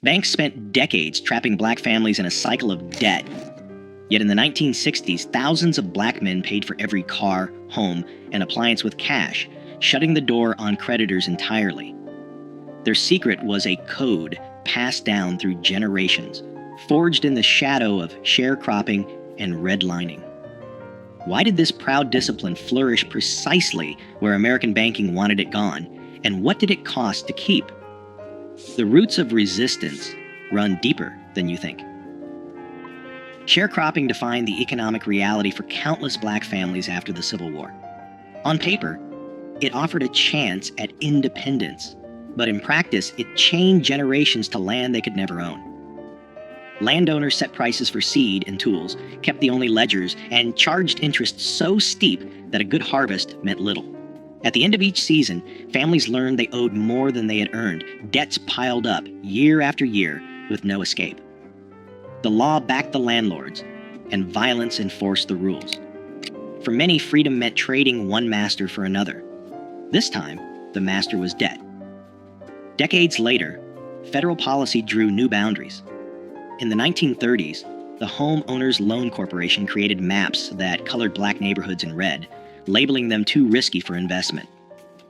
Banks spent decades trapping black families in a cycle of debt. Yet in the 1960s, thousands of black men paid for every car, home, and appliance with cash, shutting the door on creditors entirely. Their secret was a code passed down through generations, forged in the shadow of sharecropping and redlining. Why did this proud discipline flourish precisely where American banking wanted it gone, and what did it cost to keep? The roots of resistance run deeper than you think. Sharecropping defined the economic reality for countless black families after the Civil War. On paper, it offered a chance at independence, but in practice, it chained generations to land they could never own. Landowners set prices for seed and tools, kept the only ledgers, and charged interest so steep that a good harvest meant little. At the end of each season, families learned they owed more than they had earned. Debts piled up year after year with no escape. The law backed the landlords, and violence enforced the rules. For many, freedom meant trading one master for another. This time, the master was debt. Decades later, federal policy drew new boundaries. In the 1930s, the Home Owners Loan Corporation created maps that colored black neighborhoods in red, labeling them too risky for investment.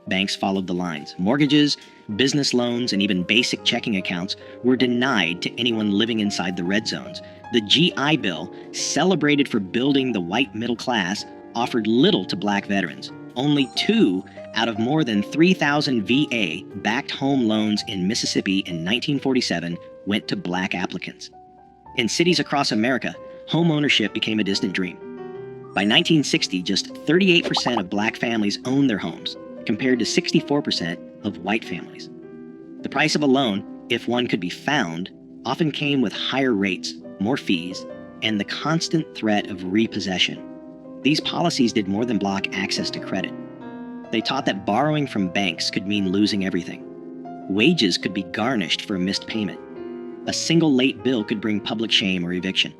Banks followed the lines. Mortgages, business loans, and even basic checking accounts were denied to anyone living inside the red zones. The GI Bill, celebrated for building the white middle class, offered little to black veterans. Only 2 out of more than 3,000 VA-backed home loans in Mississippi in 1947 went to black applicants. In cities across America, home ownership became a distant dream. By 1960, just 38% of black families owned their homes, compared to 64% of white families. The price of a loan, if one could be found, often came with higher rates, more fees, and the constant threat of repossession. These policies did more than block access to credit. They taught that borrowing from banks could mean losing everything. Wages could be garnished for a missed payment. A single late bill could bring public shame or eviction.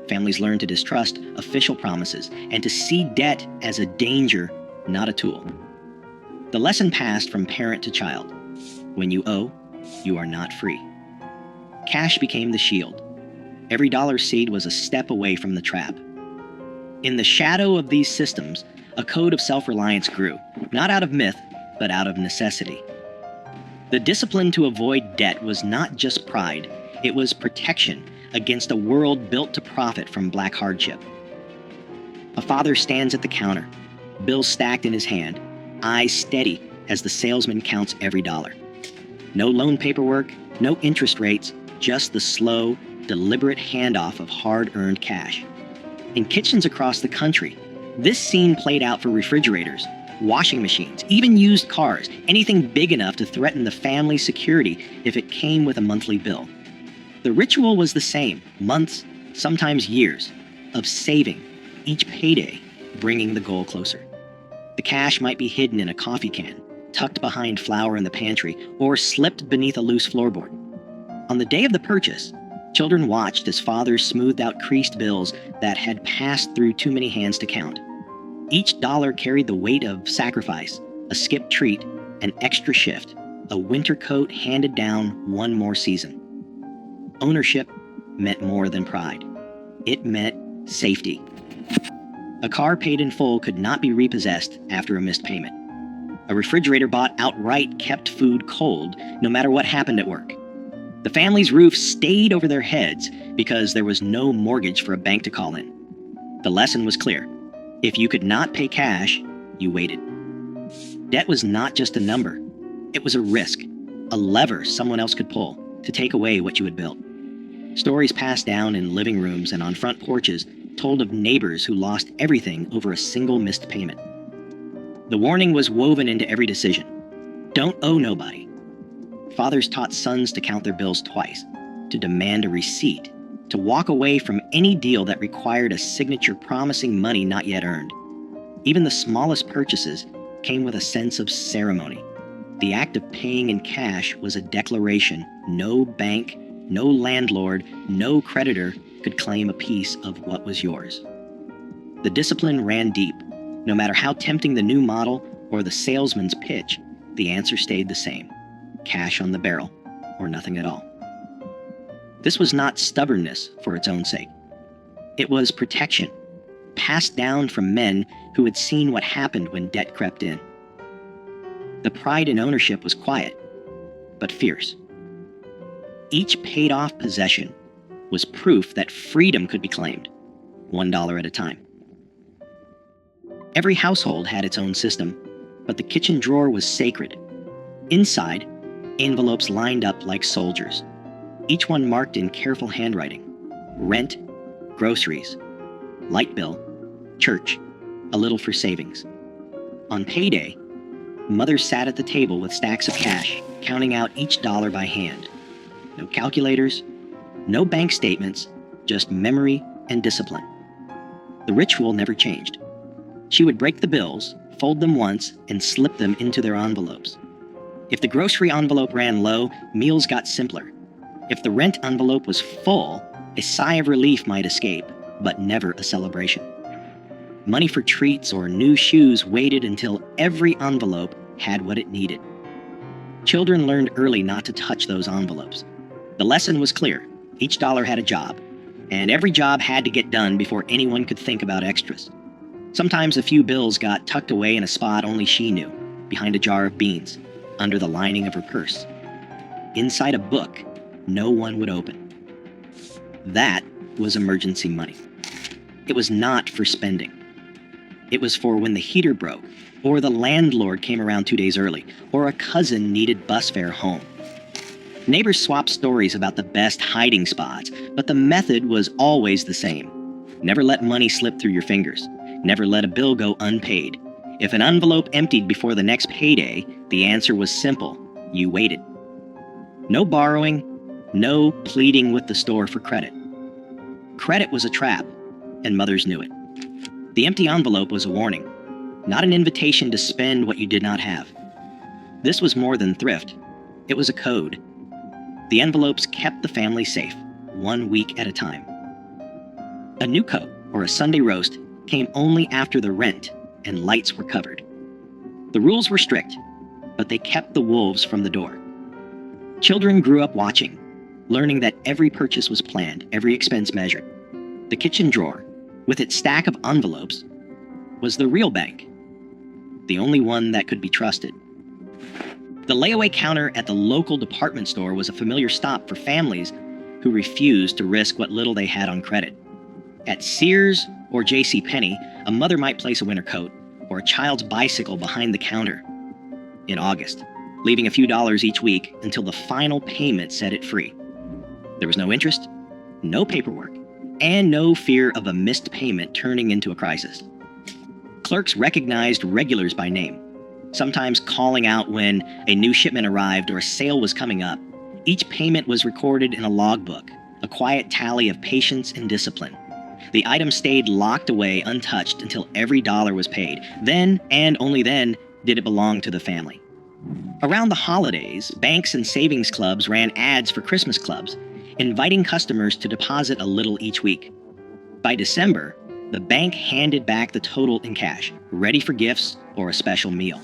Families learned to distrust official promises and to see debt as a danger, not a tool. The lesson passed from parent to child. When you owe, you are not free. Cash became the shield. Every dollar seed was a step away from the trap. In the shadow of these systems, a code of self-reliance grew, not out of myth, but out of necessity. The discipline to avoid debt was not just pride, it was protection against a world built to profit from black hardship. A father stands at the counter, bills stacked in his hand, eyes steady as the salesman counts every dollar. No loan paperwork, no interest rates, just the slow, deliberate handoff of hard-earned cash. In kitchens across the country, this scene played out for refrigerators, washing machines, even used cars, anything big enough to threaten the family's security if it came with a monthly bill. The ritual was the same, months, sometimes years, of saving, each payday bringing the goal closer. The cash might be hidden in a coffee can, tucked behind flour in the pantry, or slipped beneath a loose floorboard. On the day of the purchase, children watched as fathers smoothed out creased bills that had passed through too many hands to count. Each dollar carried the weight of sacrifice, a skipped treat, an extra shift, a winter coat handed down one more season. Ownership meant more than pride. It meant safety. A car paid in full could not be repossessed after a missed payment. A refrigerator bought outright kept food cold, no matter what happened at work. The family's roof stayed over their heads because there was no mortgage for a bank to call in. The lesson was clear. If you could not pay cash, you waited. Debt was not just a number. It was a risk, a lever someone else could pull to take away what you had built. Stories passed down in living rooms and on front porches told of neighbors who lost everything over a single missed payment. The warning was woven into every decision. Don't owe nobody. Fathers taught sons to count their bills twice, to demand a receipt, to walk away from any deal that required a signature promising money not yet earned. Even the smallest purchases came with a sense of ceremony. The act of paying in cash was a declaration no bank, no landlord, no creditor could claim a piece of what was yours. The discipline ran deep. No matter how tempting the new model or the salesman's pitch, the answer stayed the same. Cash on the barrel, or nothing at all. This was not stubbornness for its own sake. It was protection, passed down from men who had seen what happened when debt crept in. The pride in ownership was quiet, but fierce. Each paid-off possession was proof that freedom could be claimed, $1 at a time. Every household had its own system, but the kitchen drawer was sacred. Inside, envelopes lined up like soldiers, each one marked in careful handwriting: rent, groceries, light bill, church, a little for savings. On payday, mothers sat at the table with stacks of cash, counting out each dollar by hand. No calculators, no bank statements, just memory and discipline. The ritual never changed. She would break the bills, fold them once, and slip them into their envelopes. If the grocery envelope ran low, meals got simpler. If the rent envelope was full, a sigh of relief might escape, but never a celebration. Money for treats or new shoes waited until every envelope had what it needed. Children learned early not to touch those envelopes. The lesson was clear. Each dollar had a job, and every job had to get done before anyone could think about extras. Sometimes a few bills got tucked away in a spot only she knew, behind a jar of beans, under the lining of her purse. Inside a book no one would open. That was emergency money. It was not for spending. It was for when the heater broke, or the landlord came around 2 days early, or a cousin needed bus fare home. Neighbors swapped stories about the best hiding spots, but the method was always the same. Never let money slip through your fingers. Never let a bill go unpaid. If an envelope emptied before the next payday, the answer was simple: you waited. No borrowing, no pleading with the store for credit. Credit was a trap, and mothers knew it. The empty envelope was a warning, not an invitation to spend what you did not have. This was more than thrift. It was a code. The envelopes kept the family safe, 1 week at a time. A new coat or a Sunday roast came only after the rent and lights were covered. The rules were strict, but they kept the wolves from the door. Children grew up watching, learning that every purchase was planned, every expense measured. The kitchen drawer, with its stack of envelopes, was the real bank, the only one that could be trusted. The layaway counter at the local department store was a familiar stop for families who refused to risk what little they had on credit. At Sears or JCPenney, a mother might place a winter coat or a child's bicycle behind the counter in August, leaving a few dollars each week until the final payment set it free. There was no interest, no paperwork, and no fear of a missed payment turning into a crisis. Clerks recognized regulars by name, sometimes calling out when a new shipment arrived or a sale was coming up. Each payment was recorded in a logbook, a quiet tally of patience and discipline. The item stayed locked away untouched until every dollar was paid. Then, and only then, did it belong to the family. Around the holidays, banks and savings clubs ran ads for Christmas clubs, inviting customers to deposit a little each week. By December, the bank handed back the total in cash, ready for gifts or a special meal.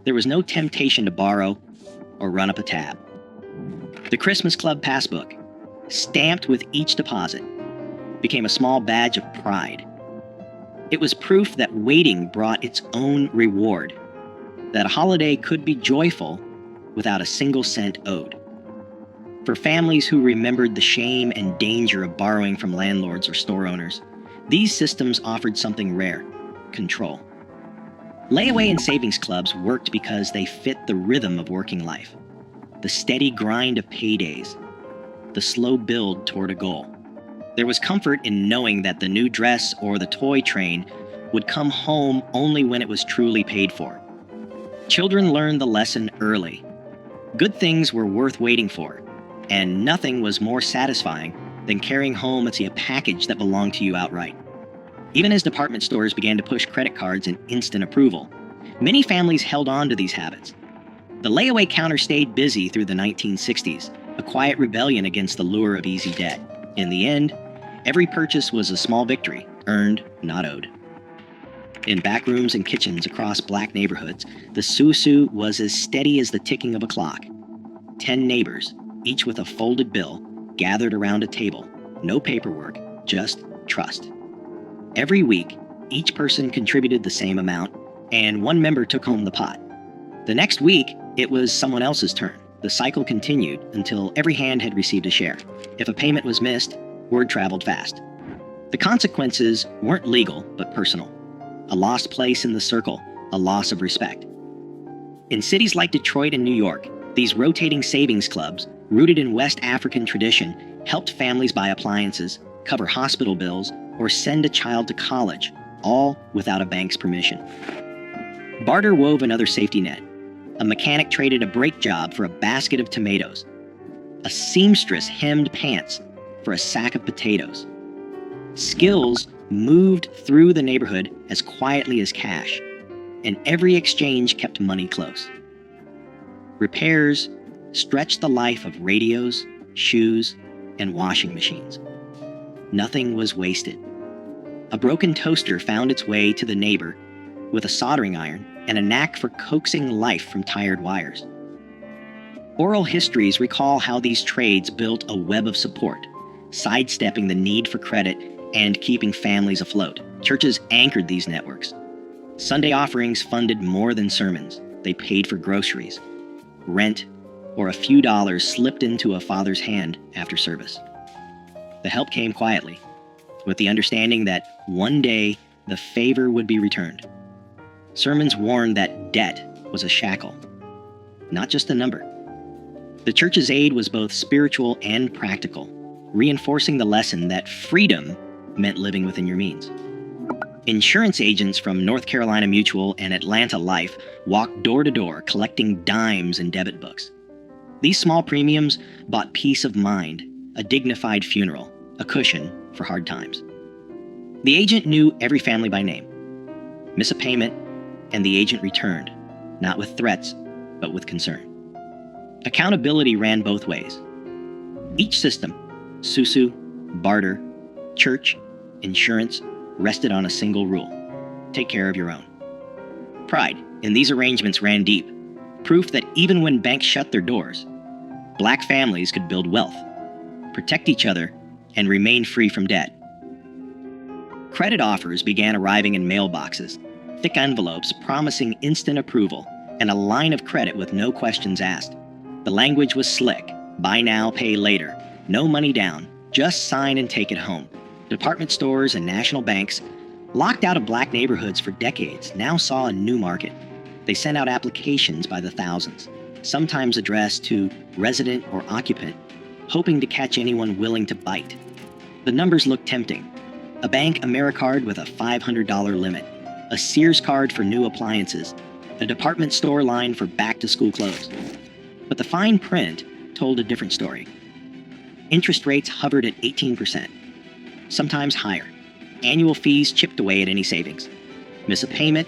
There was no temptation to borrow or run up a tab. The Christmas Club passbook, stamped with each deposit, became a small badge of pride. It was proof that waiting brought its own reward, that a holiday could be joyful without a single cent owed. For families who remembered the shame and danger of borrowing from landlords or store owners, these systems offered something rare: control. Layaway and savings clubs worked because they fit the rhythm of working life, the steady grind of paydays, the slow build toward a goal. There was comfort in knowing that the new dress or the toy train would come home only when it was truly paid for. Children learned the lesson early. Good things were worth waiting for, and nothing was more satisfying than carrying home a package that belonged to you outright. Even as department stores began to push credit cards and instant approval, many families held on to these habits. The layaway counter stayed busy through the 1960s, a quiet rebellion against the lure of easy debt. In the end, every purchase was a small victory, earned, not owed. In back rooms and kitchens across black neighborhoods, the susu was as steady as the ticking of a clock. 10 neighbors, each with a folded bill, gathered around a table. No paperwork, just trust. Every week, each person contributed the same amount, and one member took home the pot. The next week, it was someone else's turn. The cycle continued until every hand had received a share. If a payment was missed, word traveled fast. The consequences weren't legal, but personal. A lost place in the circle, a loss of respect. In cities like Detroit and New York, these rotating savings clubs, rooted in West African tradition, helped families buy appliances, cover hospital bills, or send a child to college, all without a bank's permission. Barter wove another safety net. A mechanic traded a brake job for a basket of tomatoes. A seamstress hemmed pants for a sack of potatoes. Skills moved through the neighborhood as quietly as cash, and every exchange kept money close. Repairs stretched the life of radios, shoes, and washing machines. Nothing was wasted. A broken toaster found its way to the neighbor with a soldering iron and a knack for coaxing life from tired wires. Oral histories recall how these trades built a web of support, sidestepping the need for credit and keeping families afloat. Churches anchored these networks. Sunday offerings funded more than sermons. They paid for groceries, rent, or a few dollars slipped into a father's hand after service. The help came quietly, with the understanding that one day the favor would be returned. Sermons warned that debt was a shackle, not just a number. The church's aid was both spiritual and practical, reinforcing the lesson that freedom meant living within your means. Insurance agents from North Carolina Mutual and Atlanta Life walked door to door collecting dimes and debit books. These small premiums bought peace of mind, a dignified funeral, a cushion for hard times. The agent knew every family by name. Miss a payment, and the agent returned, not with threats, but with concern. Accountability ran both ways. Each system, susu, barter, church, insurance, rested on a single rule: take care of your own. Pride in these arrangements ran deep, proof that even when banks shut their doors, Black families could build wealth, protect each other, and remain free from debt. Credit offers began arriving in mailboxes, thick envelopes promising instant approval, and a line of credit with no questions asked. The language was slick: buy now, pay later, no money down, just sign and take it home. Department stores and national banks, locked out of Black neighborhoods for decades, now saw a new market. They sent out applications by the thousands, sometimes addressed to resident or occupant, hoping to catch anyone willing to bite. The numbers looked tempting: a bank AmeriCard with a $500 limit, a Sears card for new appliances, a department store line for back-to-school clothes. But the fine print told a different story. Interest rates hovered at 18%, sometimes higher. Annual fees chipped away at any savings. Miss a payment,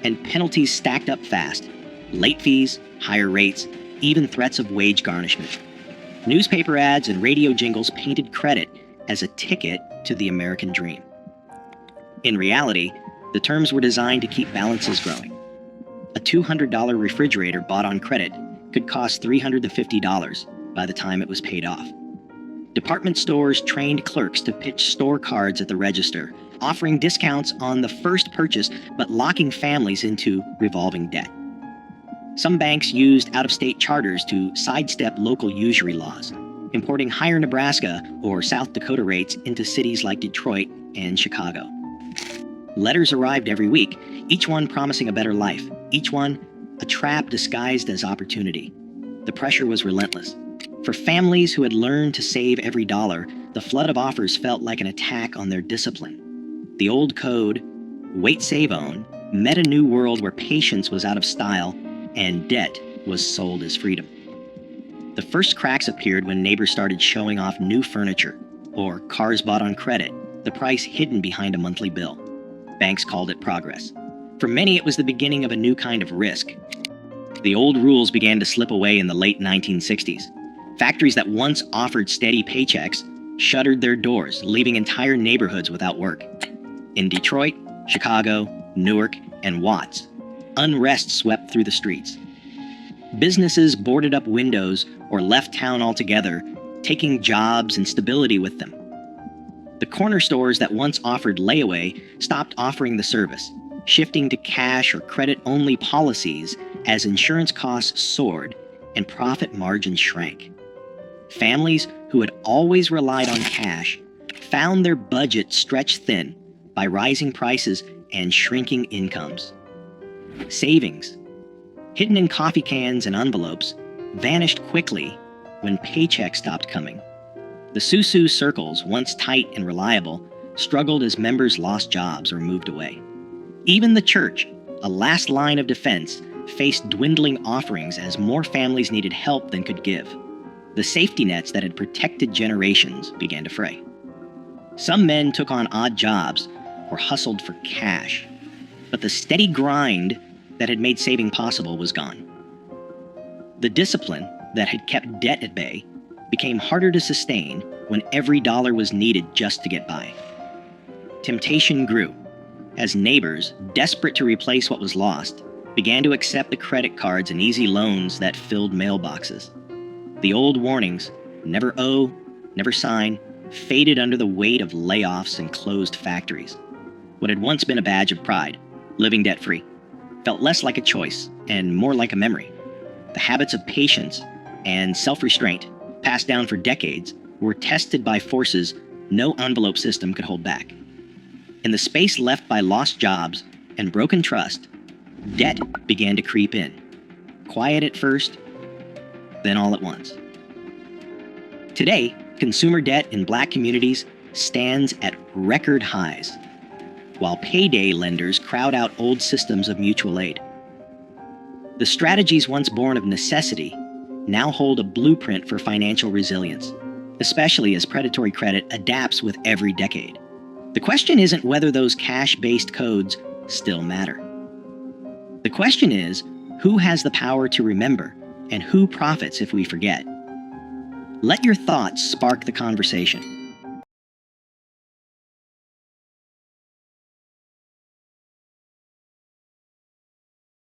and penalties stacked up fast. Late fees, higher rates, even threats of wage garnishment. Newspaper ads and radio jingles painted credit as a ticket to the American dream. In reality, the terms were designed to keep balances growing. A $200 refrigerator bought on credit could cost $300 to $50 by the time it was paid off. Department stores trained clerks to pitch store cards at the register, offering discounts on the first purchase but locking families into revolving debt. Some banks used out-of-state charters to sidestep local usury laws, importing higher Nebraska or South Dakota rates into cities like Detroit and Chicago. Letters arrived every week, each one promising a better life, each one a trap disguised as opportunity. The pressure was relentless. For families who had learned to save every dollar, the flood of offers felt like an attack on their discipline. The old code, wait, save, own, met a new world where patience was out of style and debt was sold as freedom. The first cracks appeared when neighbors started showing off new furniture or cars bought on credit, the price hidden behind a monthly bill. Banks called it progress. For many, it was the beginning of a new kind of risk. The old rules began to slip away in the late 1960s. Factories that once offered steady paychecks shuttered their doors, leaving entire neighborhoods without work. In Detroit, Chicago, Newark, and Watts, unrest swept through the streets. Businesses boarded up windows or left town altogether taking jobs and stability with them. The corner stores that once offered layaway stopped offering the service, shifting to cash or credit-only policies as insurance costs soared and profit margins shrank. Families who had always relied on cash found their budget stretched thin by rising prices and shrinking incomes. Savings, hidden in coffee cans and envelopes, vanished quickly when paychecks stopped coming. The Susu circles, once tight and reliable, struggled as members lost jobs or moved away. Even the church, a last line of defense, faced dwindling offerings as more families needed help than could give. The safety nets that had protected generations began to fray. Some men took on odd jobs or hustled for cash, but the steady grind that had made saving possible was gone. The discipline that had kept debt at bay became harder to sustain when every dollar was needed just to get by. Temptation grew as neighbors, desperate to replace what was lost, began to accept the credit cards and easy loans that filled mailboxes. The old warnings, never owe, never sign, faded under the weight of layoffs and closed factories. What had once been a badge of pride, living debt-free, felt less like a choice and more like a memory. The habits of patience and self-restraint, passed down for decades, were tested by forces no envelope system could hold back. In the space left by lost jobs and broken trust, debt began to creep in. Quiet at first, then all at once. Today, consumer debt in Black communities stands at record highs, while payday lenders crowd out old systems of mutual aid. The strategies once born of necessity now hold a blueprint for financial resilience, especially as predatory credit adapts with every decade. The question isn't whether those cash-based codes still matter. The question is, who has the power to remember, and who profits if we forget? Let your thoughts spark the conversation.